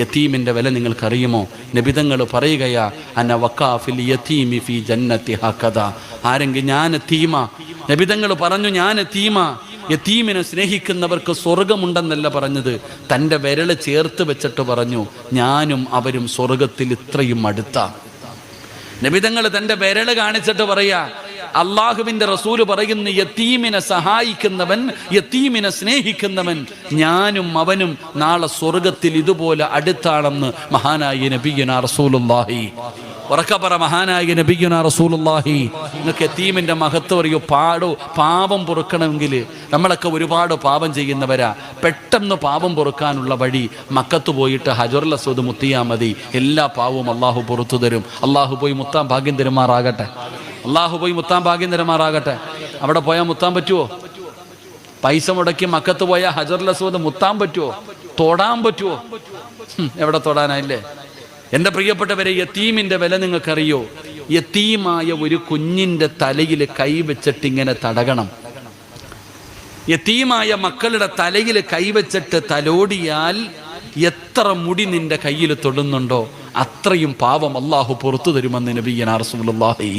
യതീമിൻ്റെ വില നിങ്ങൾക്കറിയുമോ? നബിതങ്ങൾ പറയുകയാ, അന വഖാഫിൽ യതീമി ഫി ജന്നത്തി ഹകദ. ആരെങ്കിൽ ഞാൻ യതീമ, നബിതങ്ങൾ പറഞ്ഞു ഞാൻ യതീമ. യതീമിനെ സ്നേഹിക്കുന്നവർക്ക് സ്വർഗമുണ്ടെന്നല്ല പറഞ്ഞത്, തൻ്റെ വിരൽ ചേർത്ത് വെച്ചിട്ട് പറഞ്ഞു ഞാനും അവരും സ്വർഗത്തിൽ ഇത്രയും അടുത്ത. നബിതങ്ങൾ തൻ്റെ വിരൽ കാണിച്ചിട്ട് പറയാ, അള്ളാഹുവിൻ്റെ റസൂല് പറയുന്നു, യതീമിനെ സഹായിക്കുന്നവൻ, യതീമിനെ സ്നേഹിക്കുന്നവൻ ഞാനും അവനും നാളെ സ്വർഗത്തിൽ ഇതുപോലെ അടുത്താണെന്ന് മഹാനായ നബിയുനാ റസൂലുള്ളാഹി. ഉറക്കപ്പറ, മഹാനായ നബിയുനാ റസൂലുള്ളാഹി. നിങ്ങൾക്ക് യതീമിൻ്റെ മഹത്വം അറിയോ? പാപം പൊറുക്കണമെങ്കിൽ നമ്മളൊക്കെ ഒരുപാട് പാപം ചെയ്യുന്നവരാ. പെട്ടെന്ന് പാപം പൊറുക്കാനുള്ള വഴി മക്കത്ത് പോയിട്ട് ഹജറുൽ അസ്വദ് മുത്തിയാൽ മതി. എല്ലാ പാവവും അള്ളാഹു പുറത്തു തരും. അള്ളാഹു പോയി മുത്താൻ ഭാഗ്യം തരുമാറാകട്ടെ. അള്ളാഹു പോയി മുത്താൻ ഭാഗ്യം തരുമാറാകട്ടെ. അവിടെ പോയാൽ മുത്താൻ പറ്റുമോ? പൈസ മുടക്കി മക്കത്ത് പോയാൽ ഹജറുൽ അസ്വദ് മുത്താൻ പറ്റുമോ? തൊടാൻ പറ്റുമോ? എവിടെ തൊടാനായില്ലേ? എൻ്റെ പ്രിയപ്പെട്ടവരെ, യതീമിൻ്റെ വില നിങ്ങൾക്കറിയോ? യതീമായ ഒരു കുഞ്ഞിൻ്റെ തലയിൽ കൈവച്ചിട്ട് ഇങ്ങനെ തടകണം. യതീമായ മക്കളുടെ തലയിൽ കൈവച്ചിട്ട് തലോടിയാൽ എത്ര മുടി നിന്റെ കയ്യിൽ തൊടുന്നുണ്ടോ അത്രയും പാവം അള്ളാഹു പുറത്തു തരുമെന്ന് നബിയുനാ റസൂലുള്ളാഹി.